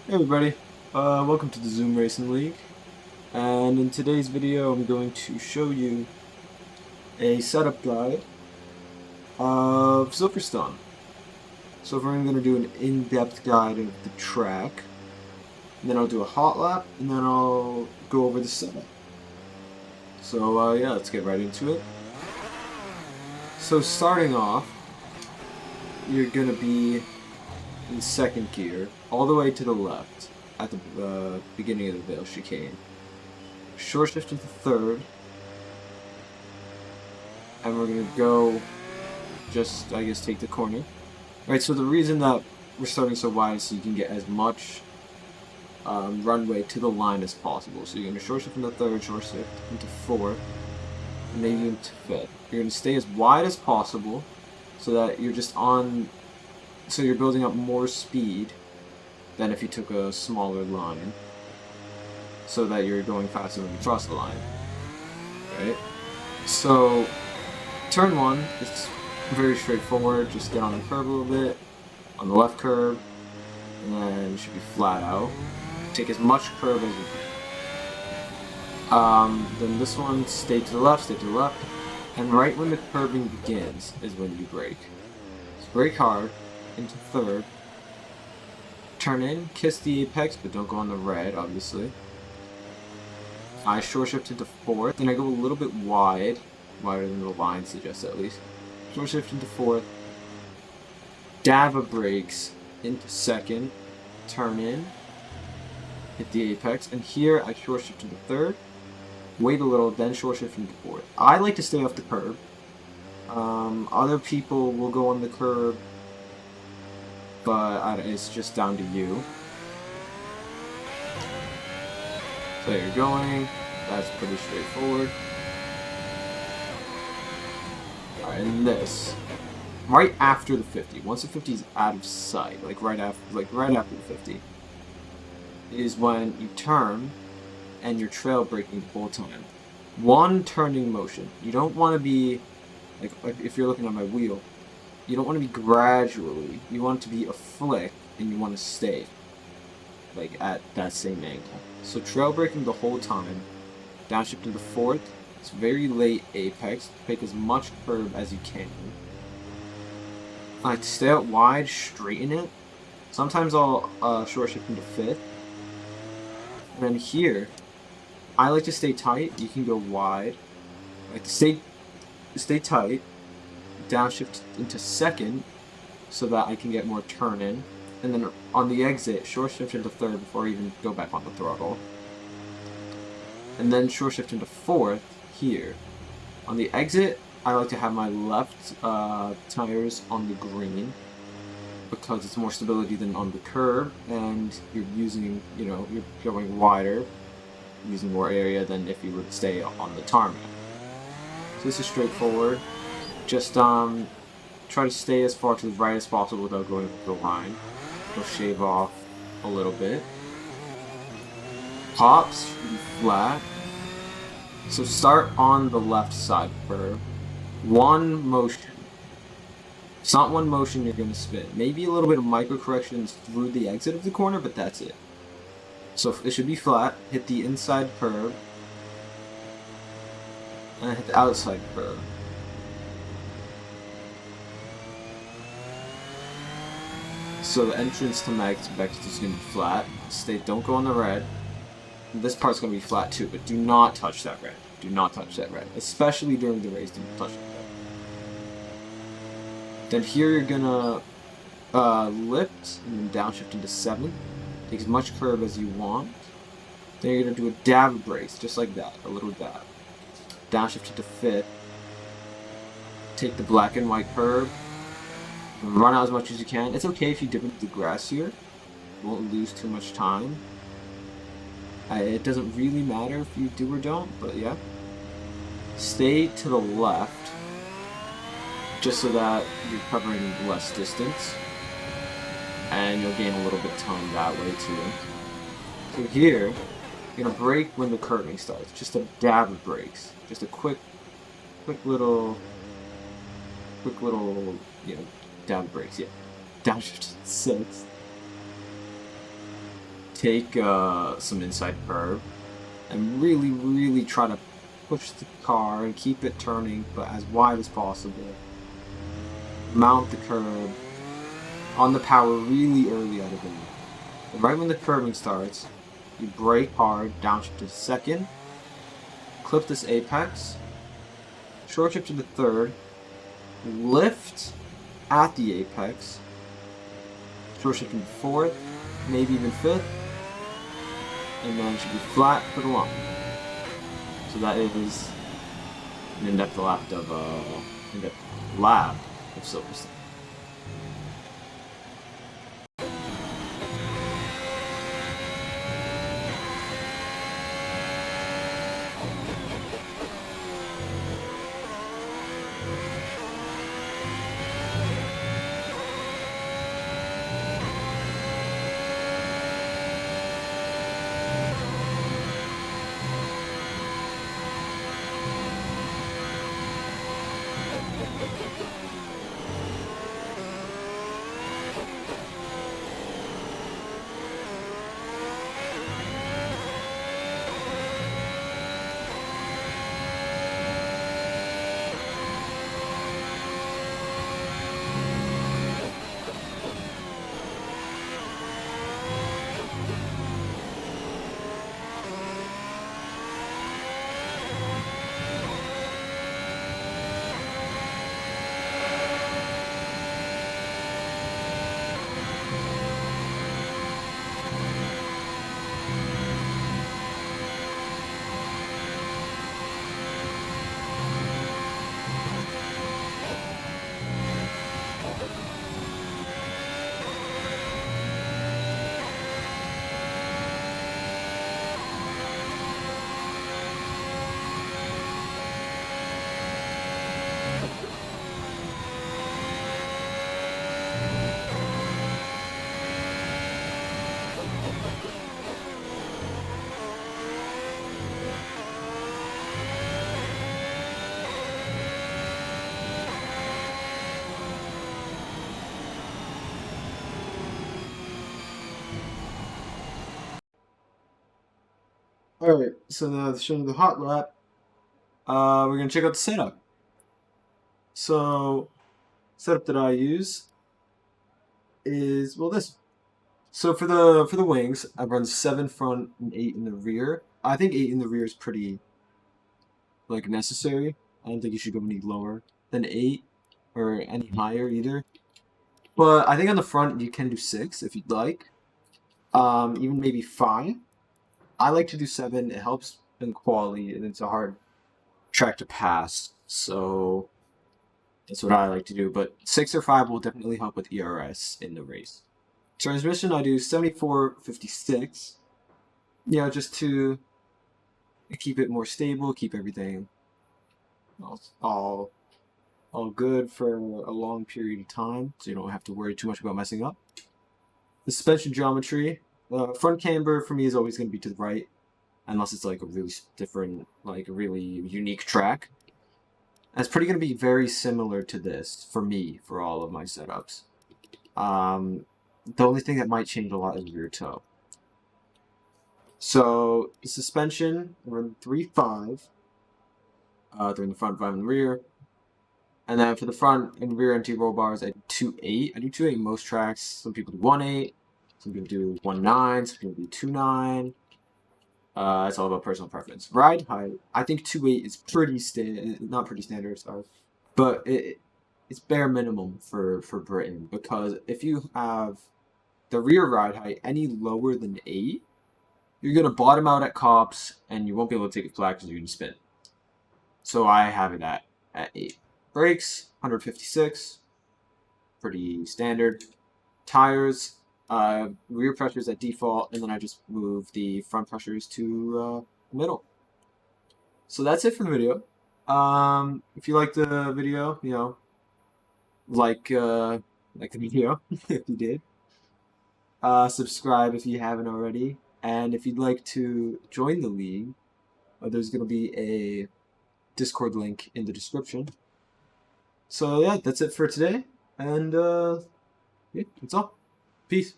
Hey everybody, welcome to the Zoom Racing League, and in today's video I'm going to show you a setup guide of Silverstone. So we're going to do an in-depth guide of the track, and then I'll do a hot lap, and then I'll go over the setup. So yeah, let's get right into it. So starting off, you're going to be in second gear, all the way to the left, at the beginning of the Vale chicane. Short shift into third, and we're gonna go just, I guess, take the corner. Alright, so the reason that we're starting so wide is so you can get as much runway to the line as possible. So you're gonna short shift into third, short shift into fourth, and then into fifth. You're gonna stay as wide as possible so that you're just on, so you're building up more speed than if you took a smaller line, so that you're going faster when you cross the line, right? So, turn one, it's very straightforward. Just get on the curb a little bit, on the left curb, and then you should be flat out. Take as much curb as you can. Then this one, stay to the left, and right when the curbing begins is when you brake. So brake hard, into third, turn in, kiss the apex, but don't go on the red, obviously. I short shift into fourth, then I go a little bit wide, wider than the line suggests at least. Short shift into fourth, dab of brakes into second, turn in, hit the apex, and here I short shift into third, wait a little, then short shift into fourth. I like to stay off the curb. Other people will go on the curb, but it's just down to you. So you're going, that's pretty straightforward. Alright, and this, right after the 50, once the 50 is out of sight, like right after the 50, is when you turn and you're trail braking the whole time. One turning motion. You don't want to be, like if you're looking at my wheel, you don't want to be gradually, you want it to be a flick, and you want to stay like at that same angle. So trail braking the whole time, downshift into fourth, it's very late apex, take as much curb as you can. I like to stay out wide, straighten it. Sometimes I'll short shift into fifth. And then here, I like to stay tight, you can go wide. I like to stay tight, downshift into second so that I can get more turn in. And then on the exit, short shift into third before I even go back on the throttle. And then short shift into fourth here. On the exit, I like to have my left tires on the green because it's more stability than on the curb, and you're using, you're going wider, using more area than if you would stay on the tarmac. So this is straightforward. Just try to stay as far to the right as possible without going over the line. It'll shave off a little bit. Pops should be flat. So start on the left side curve. One motion. It's not one motion you're going to spin. Maybe a little bit of micro corrections through the exit of the corner, but that's it. So it should be flat. Hit the inside curve. And hit the outside curve. So the entrance to Mag's Vector is going to be flat. Don't go on the red. And this part's going to be flat too, but do not touch that red. Do not touch that red. Especially during the race, do not touch that red. Then here you're going to lift and then downshift into 7. Take as much curb as you want. Then you're going to do a dab of brakes, just like that. A little dab. Downshift into 5th. Take the black and white curb. Run out as much as you can. It's okay if you dip into the grass here. You won't lose too much time. It doesn't really matter if you do or don't, but yeah. Stay to the left, just so that you're covering less distance. And you'll gain a little bit of time that way too. So here, you're going to brake when the curving starts. Just a dab of brakes. Just a quick little, dab brakes, yeah. Downshift to 6. take some inside curve and really try to push the car and keep it turning, but as wide as possible. Mount the curb on the power really early out of the loop. And right when the curving starts, you brake hard, downshift to the second, clip this apex, short shift to the third, lift at the apex, short shift to the fourth, maybe even fifth, and then it should be flat for the long. So that is an in-depth lap of Silverstone. Alright, so now showing the hot lap, we're gonna check out the setup. So, setup that I use is, well, this. So for the wings, I run 7 front and 8 in the rear. I think 8 in the rear is pretty, like, necessary. I don't think you should go any lower than 8 or any higher either. But I think on the front you can do 6 if you'd like. Even maybe 5. I like to do 7. It helps in quality, and it's a hard track to pass. So that's what I like to do. But 6 or 5 will definitely help with ERS in the race. Transmission, I do 74/56. You know, just to keep it more stable, keep everything all good for a long period of time, so you don't have to worry too much about messing up. The suspension geometry, front camber for me is always going to be to the right, unless it's like a really different, like a really unique track. And it's pretty going to be very similar to this for me for all of my setups. The only thing that might change a lot is rear toe. So the suspension, we're 3.5 during the front, 5 in the rear. And then for the front and rear empty roll bars, I do 2.8. I do 2.8 most tracks. Some people do 1.8. Some people do 1.9. Some people do 2.9. It's all about personal preference. Ride height, I think 2.8 is pretty not pretty standard, sorry. But it's bare minimum for Britain, because if you have the rear ride height any lower than 8, you're going to bottom out at cops and you won't be able to take a flag because you're going to spin. So I have it at 8. Brakes, 156, pretty standard. Tires, rear pressures at default, and then I just move the front pressures to middle. So that's it for the video. If you like the video, you know, like the video if you did. Subscribe if you haven't already, and if you'd like to join the league, there's going to be a Discord link in the description. So yeah, that's it for today, and yeah, that's all. Peace.